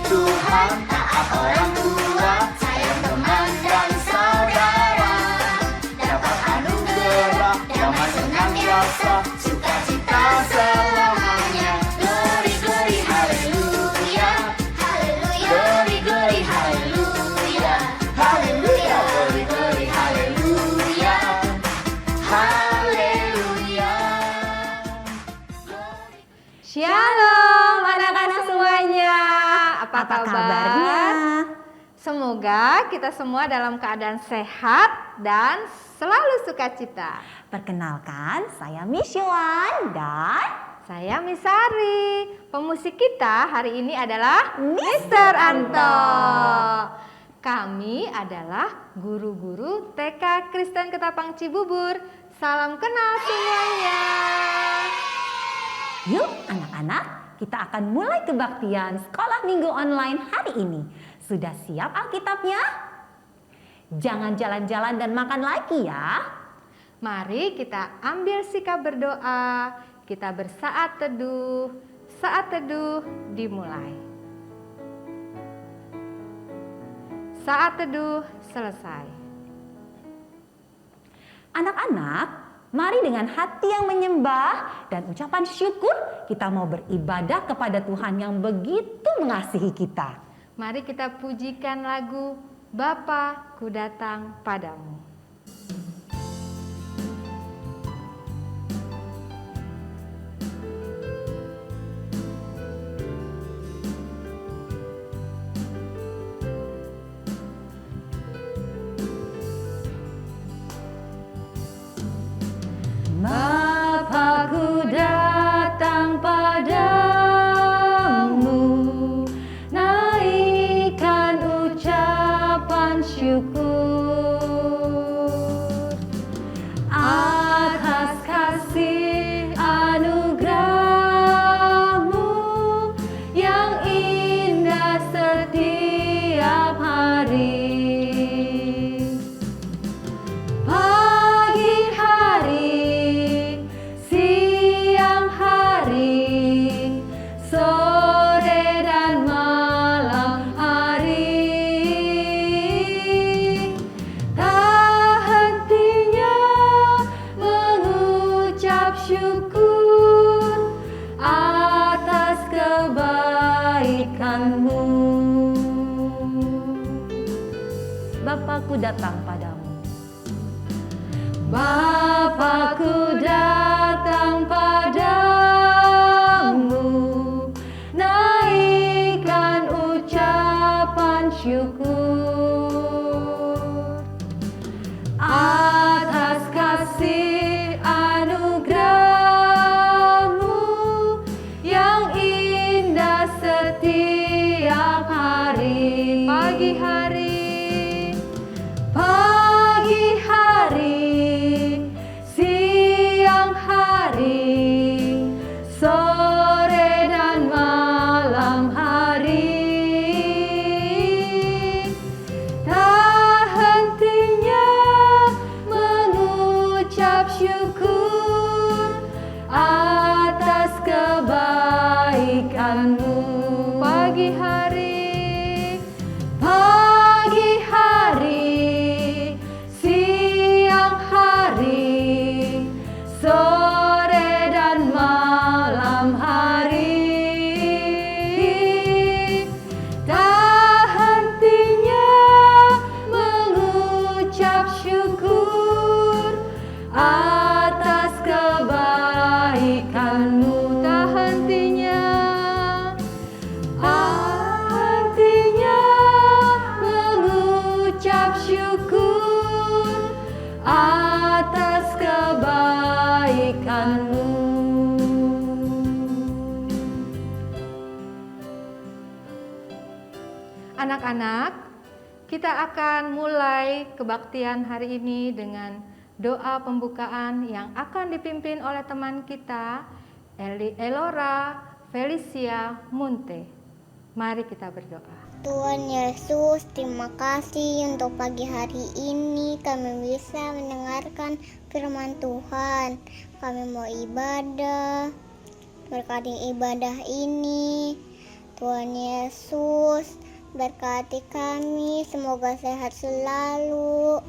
Tuhan, taat orang tua, sayang teman dan saudara. Dapat anugerah, damai senantiasa, sukacita selamanya. Glory, glory, haleluya. Glory, glory, haleluya. Haleluya, glory, glory, haleluya. Haleluya. Shalom anak-anak semuanya. Apa kabarnya? Semoga kita semua dalam keadaan sehat dan selalu sukacita. Perkenalkan, saya Miss Yohan dan Saya Miss Sari. Pemusik kita hari ini adalah Mr. Anto. Kami adalah guru-guru TK Kristen Ketapang Cibubur. Salam kenal semuanya. yuk anak-anak, kita akan mulai kebaktian sekolah minggu online hari ini. Sudah siap Alkitabnya? Jangan jalan-jalan dan makan lagi ya. Mari kita ambil sikap berdoa, kita bersaat teduh. Saat teduh dimulai. Saat teduh selesai. Anak-anak, mari dengan hati yang menyembah dan ucapan syukur kita mau beribadah kepada Tuhan yang begitu mengasihi kita. Mari kita pujikan lagu Bapa, ku datang padamu. Bapa, ku datang padamu, naikkan ucapan syukur atas kasih anugerah-Mu yang indah setiap hari. Pagi hari, siang hari, sore dan malam hari, tak hentinya mengucap syukur atas kebaikan-Mu. Bapakku datang padamu. Bapakku datang padamu, naikkan ucapan syukur atas kasih anugerah-Mu yang indah setiap hari. Pagi hari, pagi hari, siang hari, sore dan malam hari, tak hentinya mengucap syukur atas kebaikan-Mu. Pagi hari, pagi hari, siang hari, sore dan malam hari, tak hentinya mengucap syukur atas kebaikan-Mu. Tak hentinya mengucap syukur atas kebaikan-Mu. Anak-anak, kita akan mulai kebaktian hari ini dengan doa pembukaan yang akan dipimpin oleh teman kita, Elora Felicia Munte. Mari kita berdoa. Tuhan Yesus, terima kasih untuk pagi hari ini kami bisa mendengarkan firman Tuhan. Kami mau ibadah, berkati ibadah ini. Tuhan Yesus, berkati kami, semoga sehat selalu.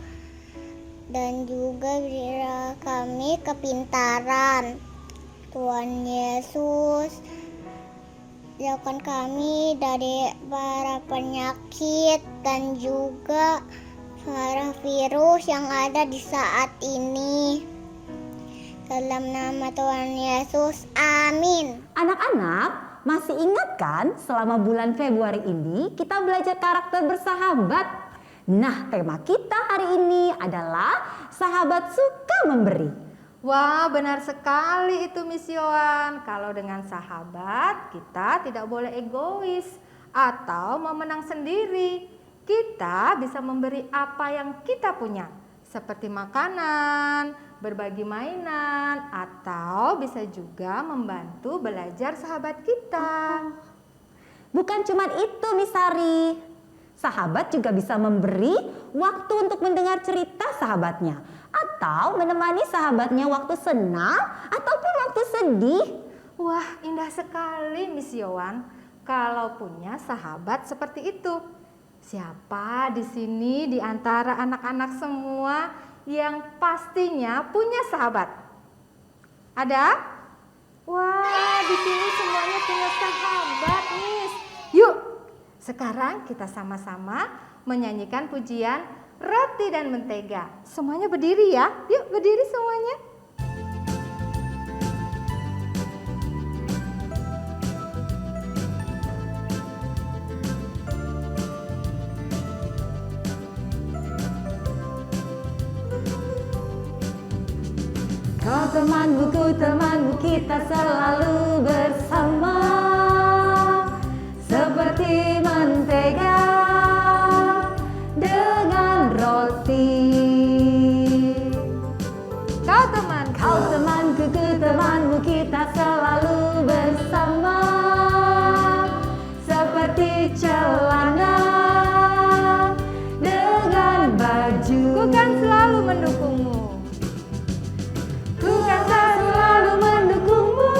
Dan juga berilah kami kepintaran. Tuhan Yesus, jauhkan kami dari para penyakit dan juga para virus yang ada di saat ini. Dalam nama Tuhan Yesus, amin. Anak-anak, masih ingat kan selama bulan Februari ini kita belajar karakter bersahabat? Nah, tema kita hari ini adalah sahabat suka memberi. Wah, benar sekali itu Miss Yohan. Kalau dengan sahabat, kita tidak boleh egois atau memenang sendiri. Kita bisa memberi apa yang kita punya, seperti makanan, berbagi mainan, atau bisa juga membantu belajar sahabat kita. Bukan cuma itu, Miss Sari. Sahabat juga bisa memberi waktu untuk mendengar cerita sahabatnya atau menemani sahabatnya waktu senang ataupun waktu sedih. Wah, indah sekali Miss Yohan kalau punya sahabat seperti itu. Siapa di sini di antara anak-anak semua yang pastinya punya sahabat? Ada? Wah, di sini semuanya punya sahabat, Miss. Yuk, sekarang kita sama-sama menyanyikan pujian Roti dan Mentega. Semuanya berdiri ya. Yuk berdiri semuanya. Kau temanmu, ku temanmu, kita selalu bersama. Seperti mentega dengan roti. Kau temanku, ku temanmu, kita selalu bersama. Seperti celana dengan baju. Ku kan selalu mendukungmu. Ku kan selalu mendukungmu,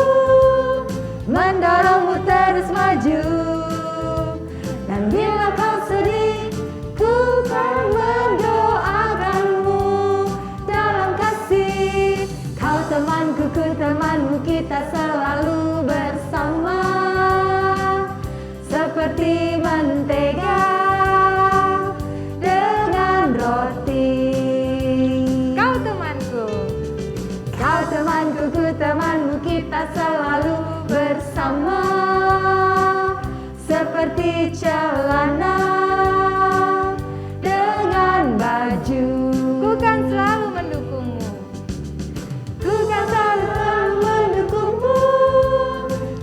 mendorongmu terus maju. Dan bila kau sedih, ku kan mendoakanmu dalam kasih. Kau temanku, ku temanmu, kita selalu bersama. Seperti mentega dengan roti. Kau temanku, ku temanmu, kita selalu bersama. Seperti celana dengan baju. Ku kan selalu mendukungmu. Ku kan selalu mendukungmu,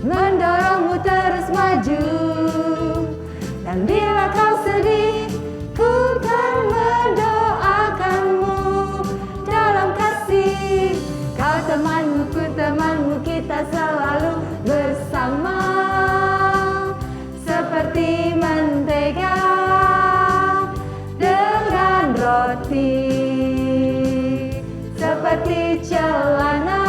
mendorongmu terus maju. Dan bila kau sedih, ku kan mendoakanmu dalam kasih. Kau temanmu, ku temanmu, kita selalu bersama. Seperti mentega dengan roti. Seperti celana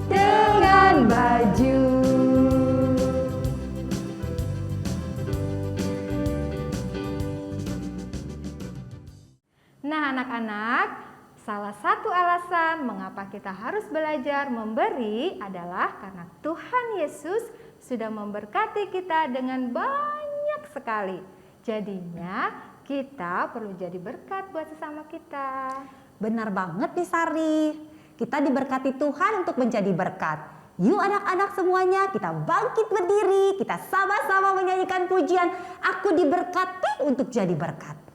dengan baju. Nah anak-anak, salah satu alasan mengapa kita harus belajar memberi adalah karena Tuhan Yesus sudah memberkati kita dengan banyak sekali. Jadinya kita perlu jadi berkat buat sesama kita. Benar banget nih Sari. Kita diberkati Tuhan untuk menjadi berkat. Yuk anak-anak semuanya, kita bangkit berdiri. Kita sama-sama menyanyikan pujian Aku Diberkati untuk Jadi Berkat.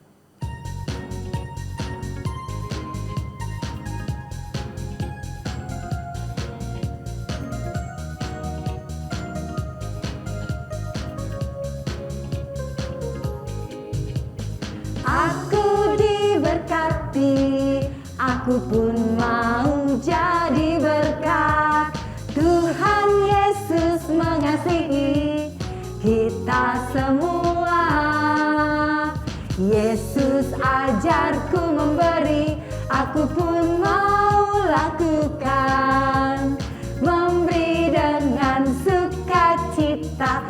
Aku diberkati, aku pun mau jadi berkat. Tuhan Yesus mengasihi kita semua. Yesus ajarku memberi, aku pun mau lakukan. Memberi dengan sukacita,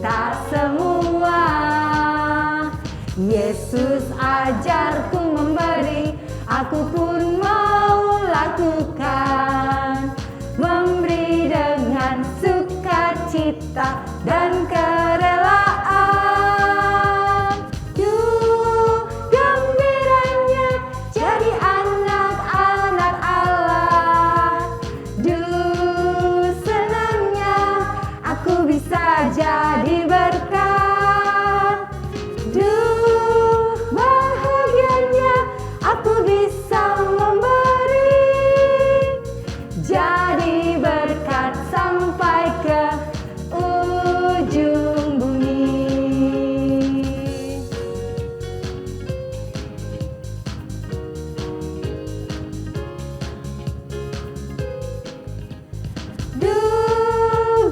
kita semua. Yesus ajarku memberi, aku pun mau lakukan. Memberi dengan sukacita dan kerelaan. Gembiranya jadi anak-anak Allah. Senangnya aku bisa jadi berkat. Bahagianya aku bisa memberi. Jadi berkat sampai ke ujung bumi.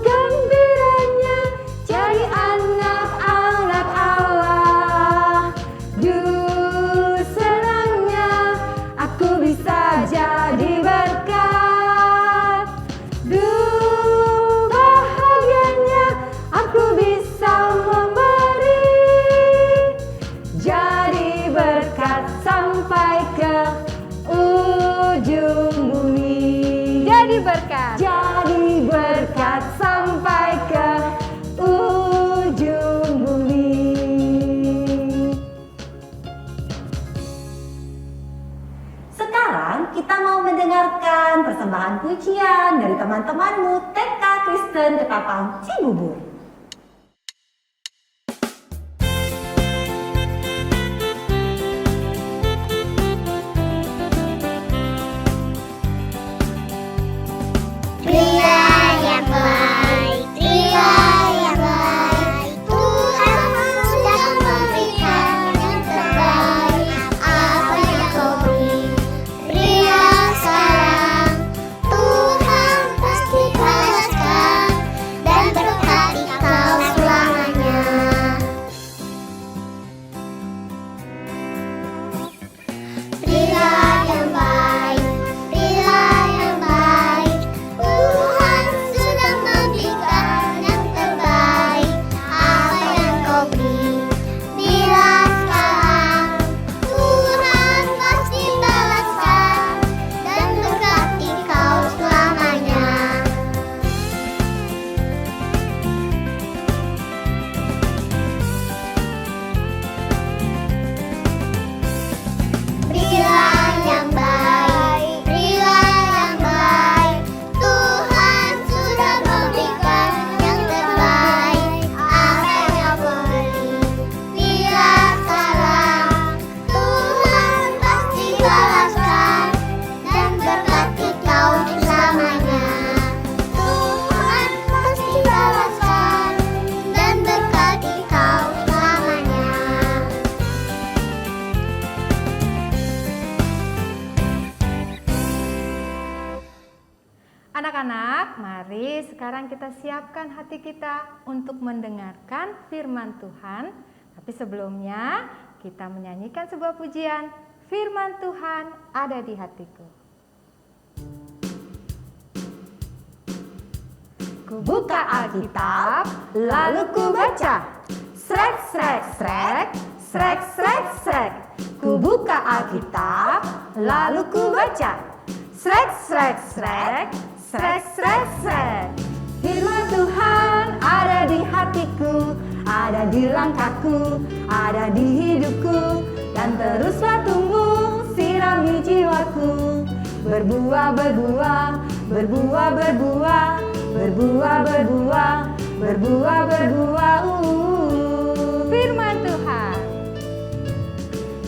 Gembiranya jadi anak-anak Allah. Senangnya aku bisa jadi berkat. Bahagianya aku bisa memberi. Jadi berkat sampai ke ujung bumi. Jadi berkat. Jadi berkat sampai ke ujung bumi. Sekarang kita mau mendengarkan persembahan pujian dari teman-temanmu TK Kristen Ketapang Cibubur. Pria yang baik, Tuhan sudah memberikan yang terbaik. Apa yang kau beri, pria sekarang, Tuhan pasti balaskan dan berkati kau selamanya. Pria yang baik, Tuhan sudah memberikan yang terbaik. Apa yang kau beri, bila sekarang, Tuhan pasti balaskan dan berkati kau selamanya. Pria yang baik, Tuhan sudah memberikan yang terbaik. Apa yang kau beri, bila sekarang, Tuhan pasti balaskan dan berkati kau selamanya. Tuhan pasti balaskan dan berkati kau selamanya. Anak-anak, mari sekarang kita siapkan hati kita untuk mendengarkan firman Tuhan. Tapi sebelumnya, kita menyanyikan sebuah pujian. Firman Tuhan ada di hatiku. Ku buka Alkitab, lalu ku baca. Srek, srek, srek, srek, srek, srek. Ku buka Alkitab, lalu ku baca. Srek, srek, srek, srek, srek, srek. Firman Tuhan ada di hatiku, ada di langkahku, ada di hidupku, dan teruslah tumbuh, sirami jiwaku. Berbuah, berbuah, berbuah, berbuah, berbuah, berbuah, berbuah, berbuah. Firman Tuhan.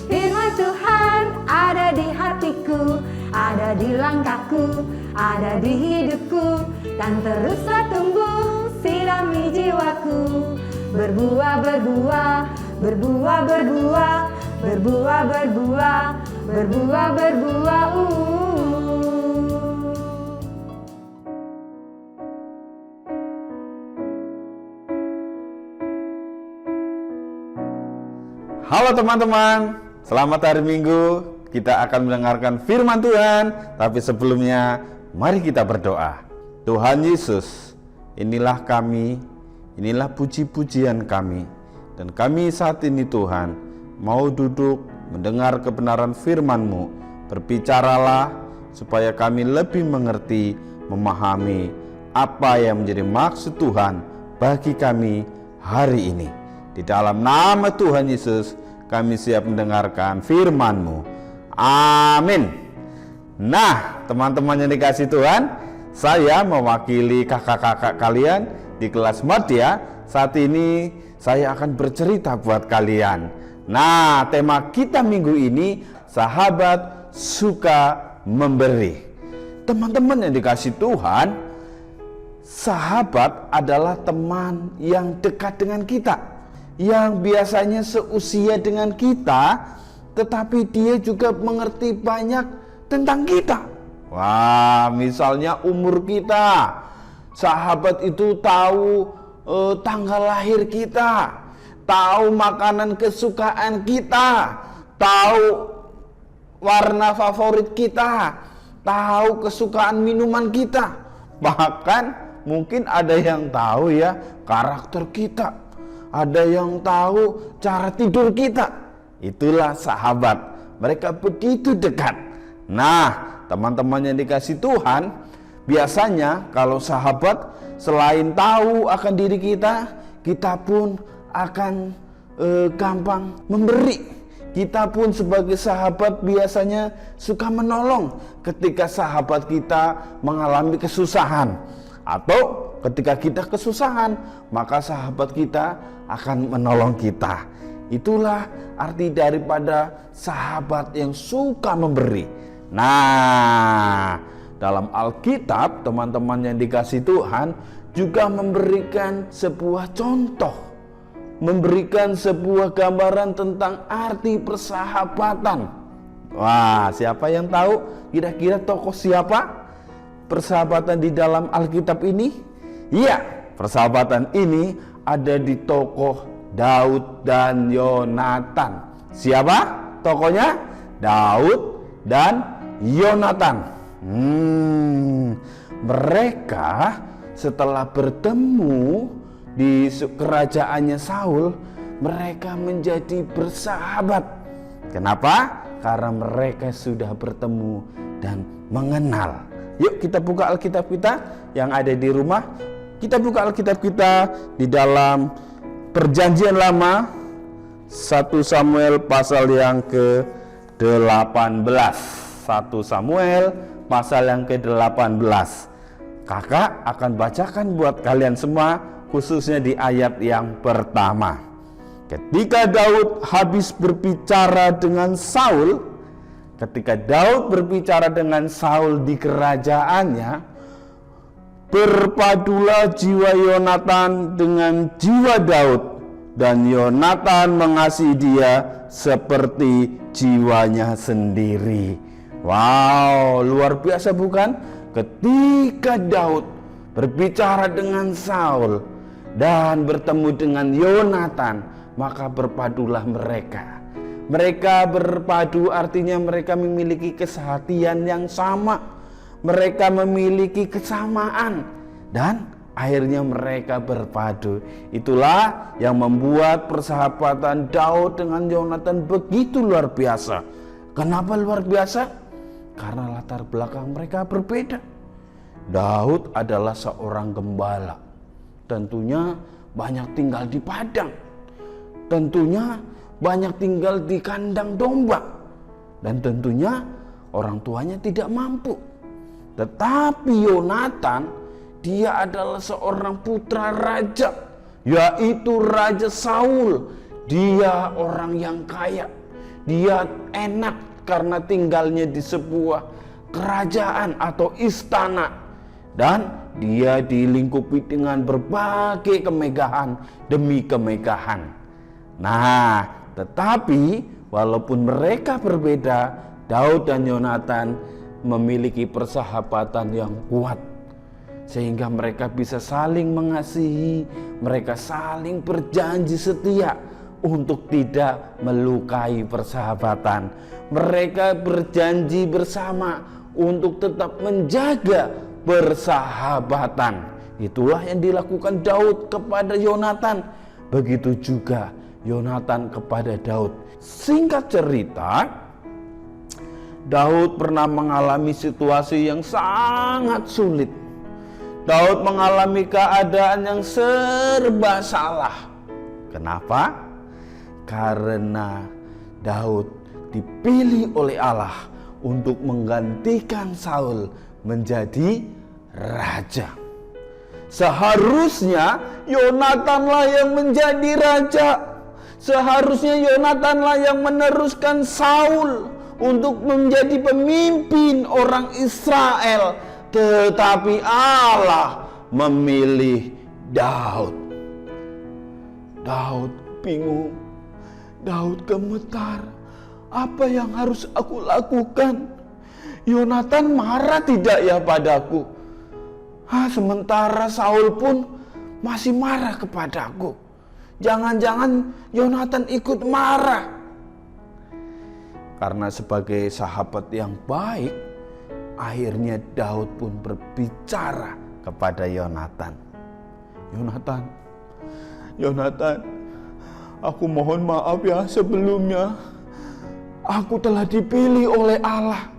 Firman Tuhan ada di hatiku, ada di langkahku, ada di hidupku, dan teruslah tumbuh, sirami jiwaku. Berbuah, berbuah, berbuah, berbuah, berbuah, berbuah, berbuah, berbuah. Halo teman-teman, selamat hari Minggu. Kita akan mendengarkan firman Tuhan. Tapi sebelumnya, mari kita berdoa. Tuhan Yesus, inilah kami inilah puji-pujian kami. Dan kami saat ini Tuhan, mau duduk mendengar kebenaran firman-Mu. Berbicaralah supaya kami lebih mengerti, memahami apa yang menjadi maksud Tuhan bagi kami hari ini. Di dalam nama Tuhan Yesus, kami siap mendengarkan firman-Mu. Amin. Nah, teman-teman yang dikasihi Tuhan, saya mewakili kakak-kakak kalian di kelas Madya. Saat ini saya akan bercerita buat kalian. Nah, tema kita minggu ini, sahabat suka memberi. Teman-teman yang dikasihi Tuhan, sahabat adalah teman yang dekat dengan kita, yang biasanya seusia dengan kita, tetapi dia juga mengerti banyak tentang kita. Wah, misalnya umur kita. Sahabat itu tahu tanggal lahir kita, tahu makanan kesukaan kita, tahu warna favorit kita, tahu kesukaan minuman kita. Bahkan mungkin ada yang tahu ya karakter kita, ada yang tahu cara tidur kita. Itulah sahabat, mereka begitu dekat. Nah, teman-teman yang dikasihi Tuhan, biasanya kalau sahabat selain tahu akan diri kita, kita pun akan gampang memberi. Kita pun sebagai sahabat biasanya suka menolong ketika sahabat kita mengalami kesusahan. Atau ketika kita kesusahan, maka sahabat kita akan menolong kita. Itulah arti daripada sahabat yang suka memberi. Nah, dalam Alkitab, teman-teman yang dikasihi Tuhan juga memberikan sebuah contoh, memberikan sebuah gambaran tentang arti persahabatan. Wah, siapa yang tahu kira-kira tokoh siapa persahabatan di dalam Alkitab ini? Iya, persahabatan ini ada di tokoh Daud dan Yonatan. Siapa tokohnya? Daud dan Yonatan. Mereka setelah bertemu di kerajaannya Saul, mereka menjadi bersahabat. Kenapa? Karena mereka sudah bertemu dan mengenal. Yuk kita buka Alkitab kita yang ada di rumah. Kita buka Alkitab kita di dalam Perjanjian Lama, 1 Samuel pasal yang ke-18. 1 Samuel pasal yang ke-18. Kakak akan bacakan buat kalian semua, khususnya di ayat yang pertama. Ketika Daud habis berbicara dengan Saul, di kerajaannya, berpadulah jiwa Yonatan dengan jiwa Daud, dan Yonatan mengasihi dia seperti jiwanya sendiri. Wow, luar biasa bukan? Ketika Daud berbicara dengan Saul dan bertemu dengan Yonatan, maka berpadulah mereka. Mereka berpadu artinya mereka memiliki kesehatian yang sama. Mereka memiliki kesamaan dan akhirnya mereka berpadu. Itulah yang membuat persahabatan Daud dengan Yonatan begitu luar biasa. Kenapa luar biasa? Karena latar belakang mereka berbeda. Daud adalah seorang gembala. Tentunya banyak tinggal di padang. Tentunya banyak tinggal di kandang domba. Dan tentunya orang tuanya tidak mampu. Tetapi Yonatan, dia adalah seorang putra raja, yaitu Raja Saul. Dia orang yang kaya. Dia enak karena tinggalnya di sebuah kerajaan atau istana. Dan dia dilingkupi dengan berbagai kemegahan demi kemegahan. Nah, tetapi walaupun mereka berbeda, Daud dan Yonatan memiliki persahabatan yang kuat, sehingga mereka bisa saling mengasihi, mereka saling berjanji setia untuk tidak melukai persahabatan. Mereka berjanji bersama untuk tetap menjaga persahabatan. Itulah yang dilakukan Daud kepada Yonatan. Begitu juga Yonatan kepada Daud. Singkat cerita, Daud pernah mengalami situasi yang sangat sulit. Daud mengalami keadaan yang serba salah. Kenapa? Karena Daud dipilih oleh Allah untuk menggantikan Saul menjadi raja. Seharusnya Yonatanlah yang menjadi raja. Seharusnya Yonatanlah yang meneruskan Saul untuk menjadi pemimpin orang Israel. Tetapi Allah memilih Daud. Daud bingung. Daud gemetar. Apa yang harus aku lakukan? Yonatan marah tidak ya padaku? Sementara Saul pun masih marah kepadaku. Jangan-jangan Yonatan ikut marah. Karena sebagai sahabat yang baik, akhirnya Daud pun berbicara kepada Yonatan. Yonatan, aku mohon maaf ya sebelumnya. Aku telah dipilih oleh Allah.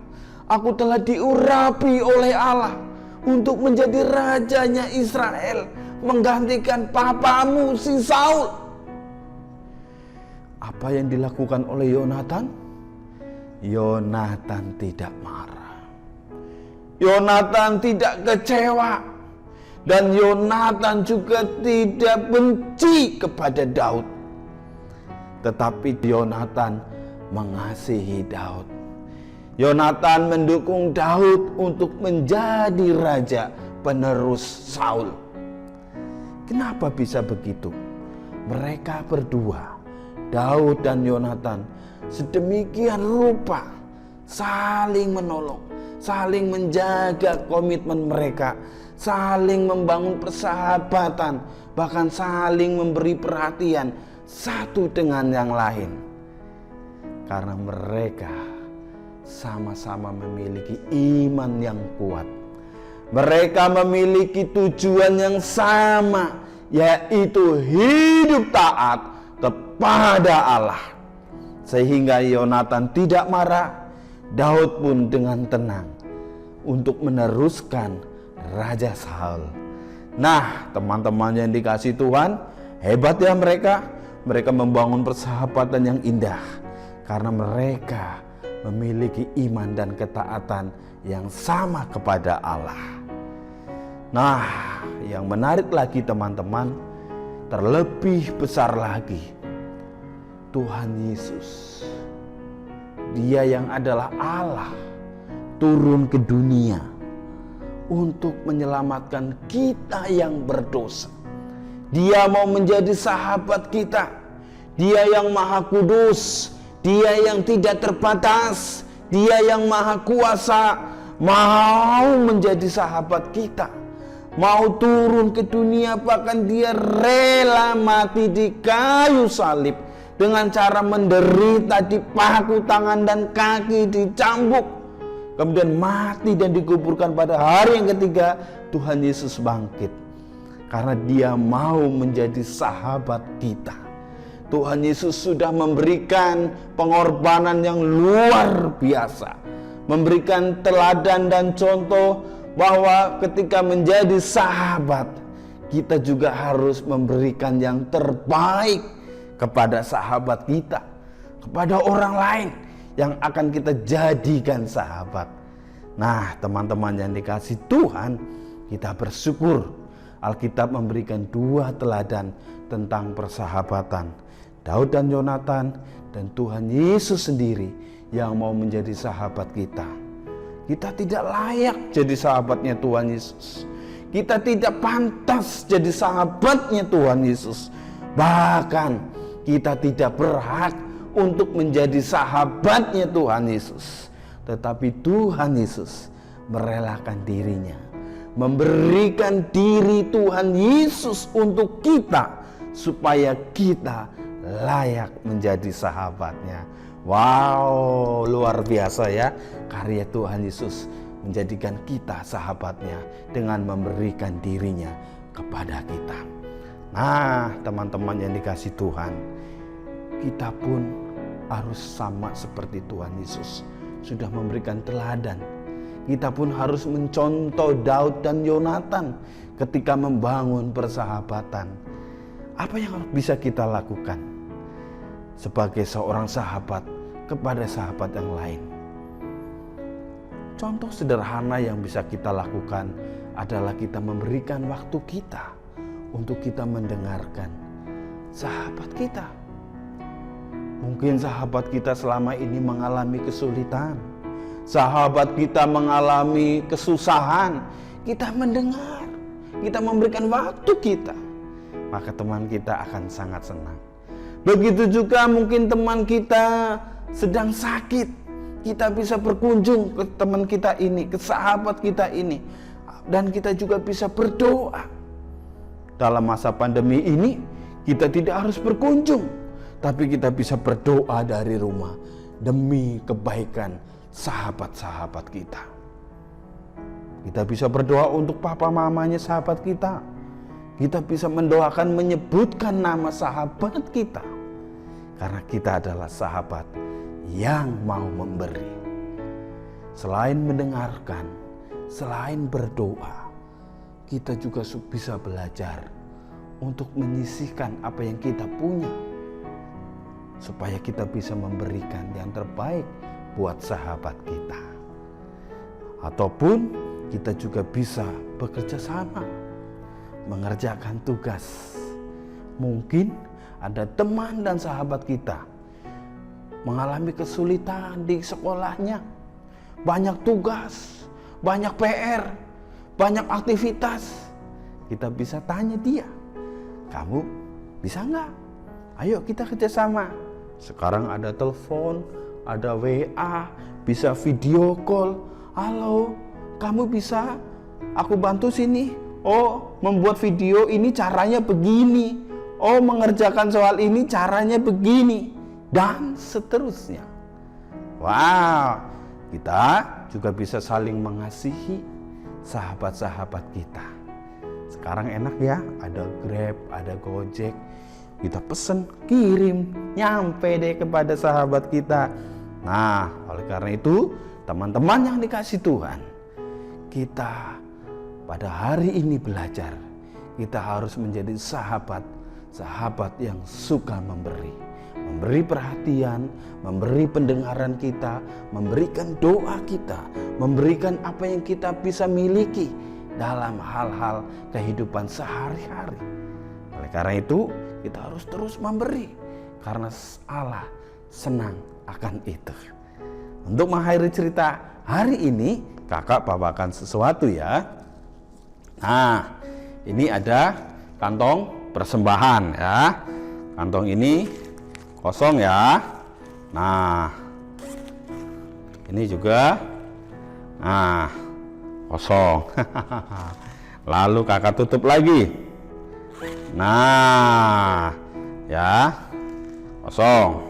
Aku telah diurapi oleh Allah untuk menjadi rajanya Israel, menggantikan papamu si Saul. Apa yang dilakukan oleh Yonatan? Yonatan tidak marah. Yonatan tidak kecewa. Dan Yonatan juga tidak benci kepada Daud. Tetapi Yonatan mengasihi Daud. Yonatan mendukung Daud untuk menjadi raja penerus Saul. Kenapa bisa begitu? Mereka berdua, Daud dan Yonatan, sedemikian rupa saling menolong, saling menjaga komitmen mereka, saling membangun persahabatan, bahkan saling memberi perhatian satu dengan yang lain. Karena mereka sama-sama memiliki iman yang kuat. Mereka memiliki tujuan yang sama, yaitu hidup taat kepada Allah. Sehingga Yonatan tidak marah, Daud pun dengan tenang untuk meneruskan Raja Saul. Nah, teman-teman yang dikasihi Tuhan, hebat ya mereka. Mereka membangun persahabatan yang indah karena mereka memiliki iman dan ketaatan yang sama kepada Allah. Nah, yang menarik lagi teman-teman, terlebih besar lagi, Tuhan Yesus, Dia yang adalah Allah, turun ke dunia untuk menyelamatkan kita yang berdosa. Dia mau menjadi sahabat kita. Dia yang maha kudus, Dia yang tidak terbatas, Dia yang maha kuasa, mau menjadi sahabat kita, mau turun ke dunia, bahkan Dia rela mati di kayu salib dengan cara menderita, dipaku tangan dan kaki, dicambuk, kemudian mati dan dikuburkan. Pada hari yang ketiga Tuhan Yesus bangkit karena Dia mau menjadi sahabat kita. Tuhan Yesus sudah memberikan pengorbanan yang luar biasa, memberikan teladan dan contoh bahwa ketika menjadi sahabat, kita juga harus memberikan yang terbaik kepada sahabat kita, kepada orang lain yang akan kita jadikan sahabat. Nah, teman-teman yang dikasihi Tuhan, kita bersyukur Alkitab memberikan dua teladan tentang persahabatan. Daud dan Yonatan, dan Tuhan Yesus sendiri yang mau menjadi sahabat kita. Kita tidak layak jadi sahabatnya Tuhan Yesus. Kita tidak pantas jadi sahabatnya Tuhan Yesus. Bahkan kita tidak berhak untuk menjadi sahabatnya Tuhan Yesus. Tetapi Tuhan Yesus merelakan dirinya, memberikan diri Tuhan Yesus untuk kita, supaya kita layak menjadi sahabatnya. Wow, luar biasa ya karya Tuhan Yesus menjadikan kita sahabatnya dengan memberikan dirinya kepada kita. Nah, teman-teman yang dikasihi Tuhan, kita pun harus sama seperti Tuhan Yesus sudah memberikan teladan. Kita pun harus mencontoh Daud dan Yonatan ketika membangun persahabatan. Apa yang bisa kita lakukan sebagai seorang sahabat kepada sahabat yang lain? Contoh sederhana yang bisa kita lakukan adalah kita memberikan waktu kita untuk kita mendengarkan sahabat kita. Mungkin sahabat kita selama ini mengalami kesulitan, sahabat kita mengalami kesusahan. Kita mendengar, kita memberikan waktu kita, maka teman kita akan sangat senang. Begitu juga mungkin teman kita sedang sakit, kita bisa berkunjung ke teman kita ini, ke sahabat kita ini, dan kita juga bisa berdoa. Dalam masa pandemi ini kita tidak harus berkunjung, tapi kita bisa berdoa dari rumah demi kebaikan sahabat-sahabat kita. Kita bisa berdoa untuk papa mamanya sahabat kita. Kita bisa mendoakan, menyebutkan nama sahabat kita, karena kita adalah sahabat yang mau memberi. Selain mendengarkan, selain berdoa, kita juga bisa belajar untuk menyisihkan apa yang kita punya, supaya kita bisa memberikan yang terbaik buat sahabat kita. Ataupun kita juga bisa bekerja sama, mengerjakan tugas. Mungkin ada teman dan sahabat kita mengalami kesulitan di sekolahnya, banyak tugas, banyak PR, banyak aktivitas. Kita bisa tanya dia, kamu bisa nggak? Ayo kita kerjasama. Sekarang ada telepon, ada WA, bisa video call. Halo, kamu bisa? Aku bantu sini. Oh, membuat video ini caranya begini. Oh, mengerjakan soal ini caranya begini. Dan seterusnya. Wow, kita juga bisa saling mengasihi sahabat-sahabat kita. Sekarang enak ya, ada Grab, ada Gojek. Kita pesen, kirim, nyampe deh kepada sahabat kita. Nah, oleh karena itu, teman-teman yang dikasihi Tuhan, kita pada hari ini belajar, kita harus menjadi sahabat yang suka memberi perhatian, memberi pendengaran kita, memberikan doa kita, memberikan apa yang kita bisa miliki dalam hal-hal kehidupan sehari-hari. Oleh karena itu, kita harus terus memberi, karena Allah senang akan itu. Untuk mengakhiri cerita hari ini, kakak bawakan sesuatu ya. Nah, ini ada kantong persembahan ya. Kantong ini kosong ya. Nah, ini juga kosong. Lalu kakak tutup lagi. Nah, ya, kosong.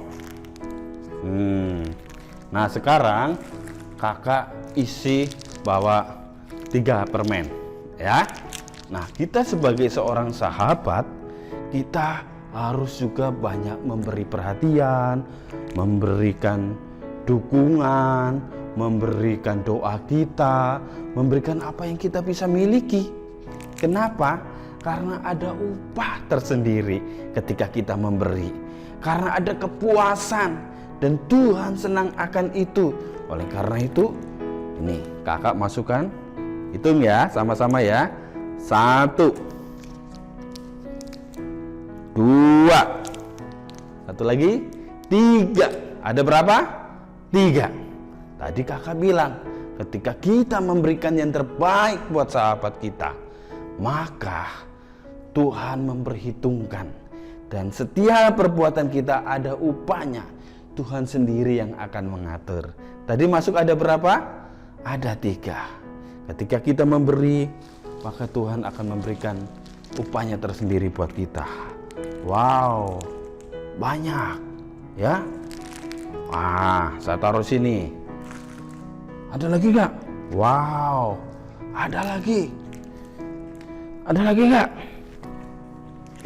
Nah, sekarang kakak isi bawa 3 permen ya. Nah, kita sebagai seorang sahabat, kita harus juga banyak memberi perhatian, memberikan dukungan, memberikan doa kita, memberikan apa yang kita bisa miliki. Kenapa? Karena ada upah tersendiri ketika kita memberi. Karena ada kepuasan dan Tuhan senang akan itu. Oleh karena itu, ini kakak masukkan, hitung ya, sama-sama ya. 1, 2, satu lagi, 3. Ada berapa? 3. Tadi kakak bilang, ketika kita memberikan yang terbaik buat sahabat kita, maka Tuhan memperhitungkan, dan setiap perbuatan kita ada upahnya. Tuhan sendiri yang akan mengatur. Tadi masuk ada berapa? Ada 3. Ketika kita memberi, maka Tuhan akan memberikan upahnya tersendiri buat kita. Wow, banyak ya. Saya taruh sini. Ada lagi gak? Wow, ada lagi. Ada lagi nggak?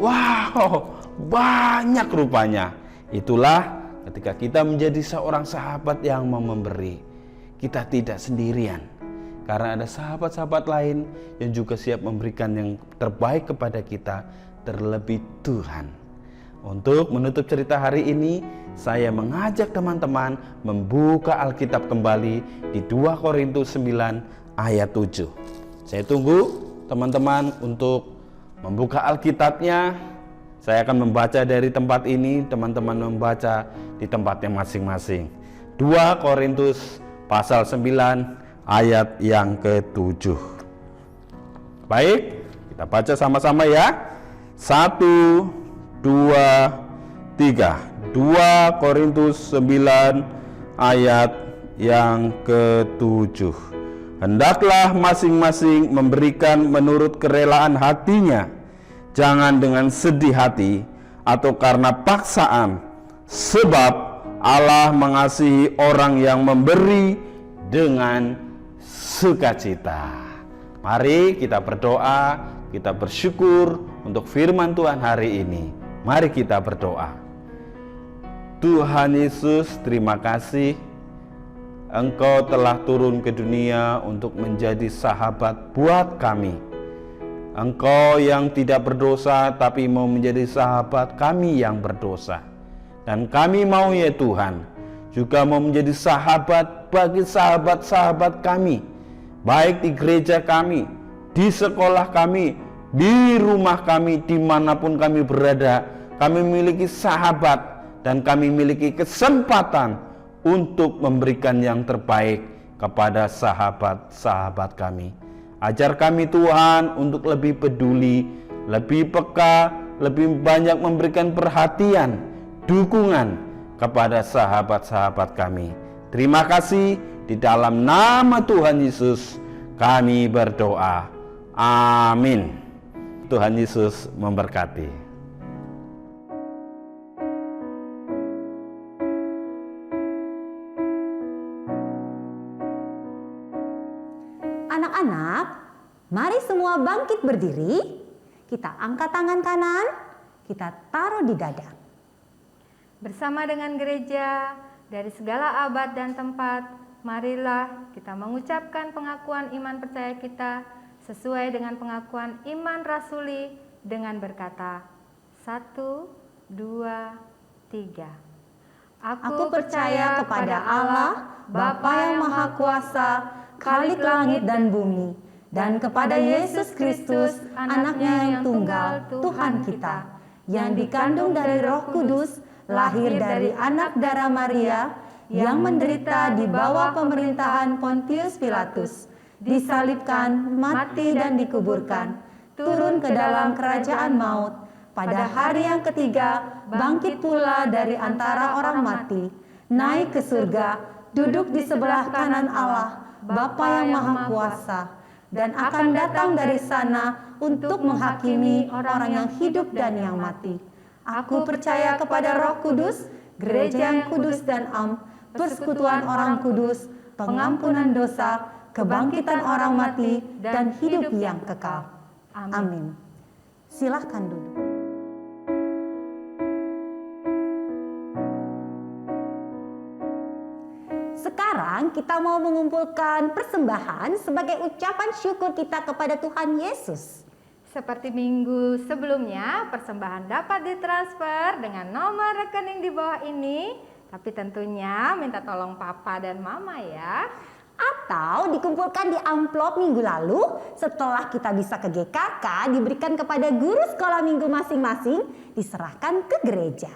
Wow, banyak rupanya. Itulah ketika kita menjadi seorang sahabat yang mau memberi. Kita tidak sendirian. Karena ada sahabat-sahabat lain yang juga siap memberikan yang terbaik kepada kita, terlebih Tuhan. Untuk menutup cerita hari ini, saya mengajak teman-teman membuka Alkitab kembali di 2 Korintus 9 ayat 7. Saya tunggu teman-teman untuk membuka Alkitabnya. Saya akan membaca dari tempat ini, teman-teman membaca di tempatnya masing-masing. 2 Korintus pasal 9 ayat yang ke-7. Baik, kita baca sama-sama ya. 1, 2, 3. 2 Korintus 9 ayat yang ke-7. Hendaklah masing-masing memberikan menurut kerelaan hatinya, jangan dengan sedih hati atau karena paksaan, sebab Allah mengasihi orang yang memberi dengan sukacita. Mari kita berdoa, kita bersyukur untuk firman Tuhan hari ini. Mari kita berdoa. Tuhan Yesus, terima kasih Engkau telah turun ke dunia untuk menjadi sahabat buat kami. Engkau yang tidak berdosa tapi mau menjadi sahabat kami yang berdosa. Dan kami mau ya Tuhan juga mau menjadi sahabat bagi sahabat-sahabat kami, baik di gereja kami, di sekolah kami, di rumah kami, dimanapun kami berada. Kami memiliki sahabat dan kami memiliki kesempatan untuk memberikan yang terbaik kepada sahabat-sahabat kami. Ajar kami Tuhan untuk lebih peduli, lebih peka, lebih banyak memberikan perhatian, dukungan kepada sahabat-sahabat kami. Terima kasih, di dalam nama Tuhan Yesus kami berdoa. Amin. Tuhan Yesus memberkati. Anak-anak, mari semua bangkit berdiri. Kita angkat tangan kanan, kita taruh di dada. Bersama dengan gereja dari segala abad dan tempat, marilah kita mengucapkan pengakuan iman percaya kita sesuai dengan pengakuan iman rasuli dengan berkata 1, 2, 3. Aku percaya kepada Allah, Bapa yang Maha Kuasa, Khalik langit dan bumi, dan kepada Yesus Kristus, Anaknya yang tunggal, Tuhan kita, yang dikandung dari Roh Kudus, lahir dari anak darah Maria, yang menderita di bawah pemerintahan Pontius Pilatus, disalibkan, mati dan dikuburkan, turun ke dalam kerajaan maut, pada hari yang ketiga bangkit pula dari antara orang mati, naik ke surga, duduk di sebelah kanan Allah, Bapa yang Maha Kuasa, dan akan datang dari sana untuk menghakimi orang yang hidup dan yang mati. Aku percaya kepada Roh Kudus, gereja yang kudus dan am, persekutuan orang kudus, pengampunan dosa, kebangkitan orang mati, dan hidup yang kekal. Amin. Silahkan duduk. Sekarang kita mau mengumpulkan persembahan sebagai ucapan syukur kita kepada Tuhan Yesus. Seperti minggu sebelumnya, persembahan dapat ditransfer dengan nomor rekening di bawah ini. Tapi tentunya minta tolong papa dan mama ya. Atau dikumpulkan di amplop minggu lalu setelah kita bisa ke GKK, diberikan kepada guru sekolah minggu masing-masing, diserahkan ke gereja.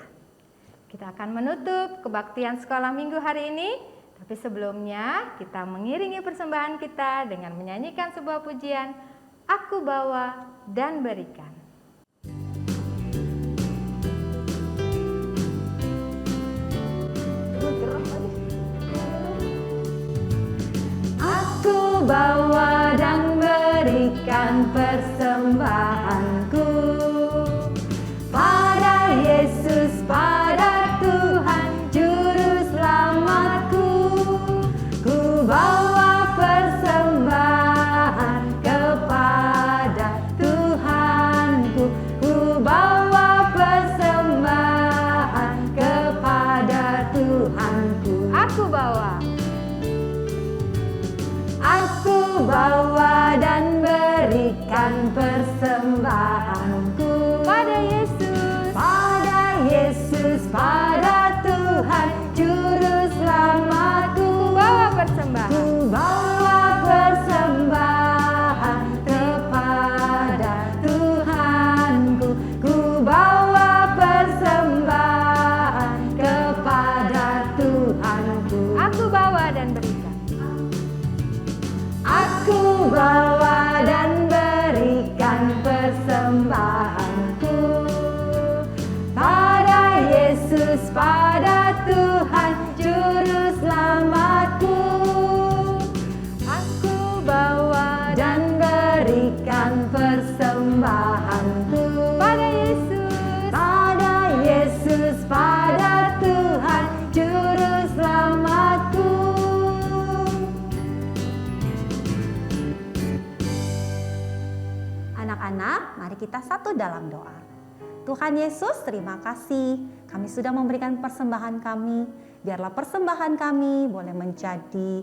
Kita akan menutup kebaktian sekolah minggu hari ini. Tapi sebelumnya kita mengiringi persembahan kita dengan menyanyikan sebuah pujian, Aku bawa dan berikan. Aku bawa dan berikan persembahanku pada Yesus, pada Tuhan Juru Selamatku. Ku bawa persembahan Tuhanku. pada Yesus, Pada Yesus, pada Tuhan Juru Selamatku. bawa persembahan. Ku bawa persembahan kepada Tuhanku. Ku bawa persembahan kepada Tuhanku. Aku bawa dan berikan. Aku bawa dan berikan persembahanku pada Yesus, pada Tuhan Juru Selamatku. Aku bawa dan berikan persembahanku Pada Yesus, pada Yesus, pada Tuhan Juru Selamatku. Anak-anak, mari kita satu dalam doa. Tuhan Yesus, terima kasih kami sudah memberikan persembahan kami. Biarlah persembahan kami boleh menjadi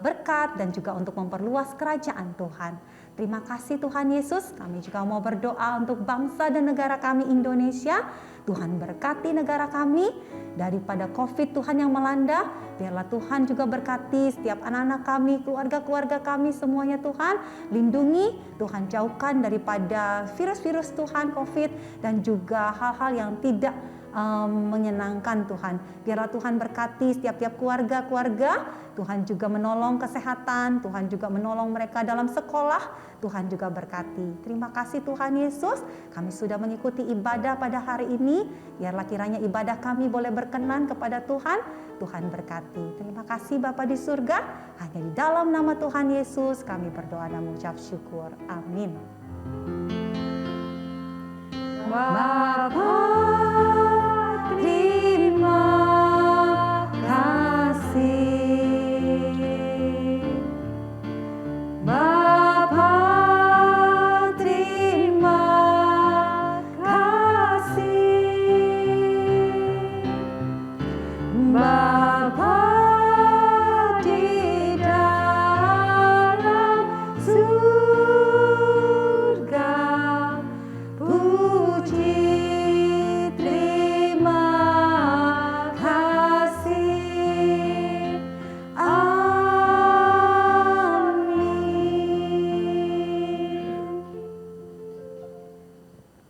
berkat dan juga untuk memperluas kerajaan Tuhan. Terima kasih Tuhan Yesus, kami juga mau berdoa untuk bangsa dan negara kami Indonesia. Tuhan berkati negara kami daripada COVID Tuhan yang melanda. Biarlah Tuhan juga berkati setiap anak-anak kami, keluarga-keluarga kami semuanya Tuhan. Lindungi, Tuhan jauhkan daripada virus-virus Tuhan COVID dan juga hal-hal yang tidak menyenangkan Tuhan. Biarlah Tuhan berkati setiap-tiap keluarga-keluarga. Tuhan juga menolong kesehatan, Tuhan juga menolong mereka dalam sekolah. Tuhan juga berkati. Terima kasih Tuhan Yesus, kami sudah mengikuti ibadah pada hari ini. Biarlah kiranya ibadah kami boleh berkenan kepada Tuhan. Tuhan berkati. Terima kasih Bapa di surga. Hanya di dalam nama Tuhan Yesus kami berdoa dan mengucap syukur. Amin. Bapa, terima kasih. Bapa, terima kasih. Bapa di dalam surga, puji terima kasih. Amin.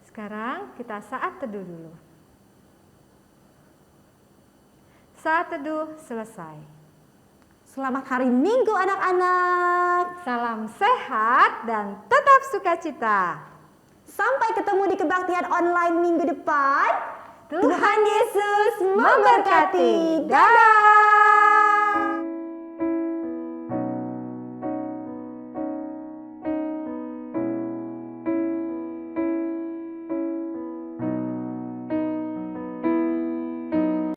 sekarang kita saat teduh dulu. Saat teduh selesai. Selamat hari Minggu anak-anak. Salam sehat dan tetap sukacita. Sampai ketemu di kebaktian online minggu depan. Tuhan Yesus memberkati. Dadah.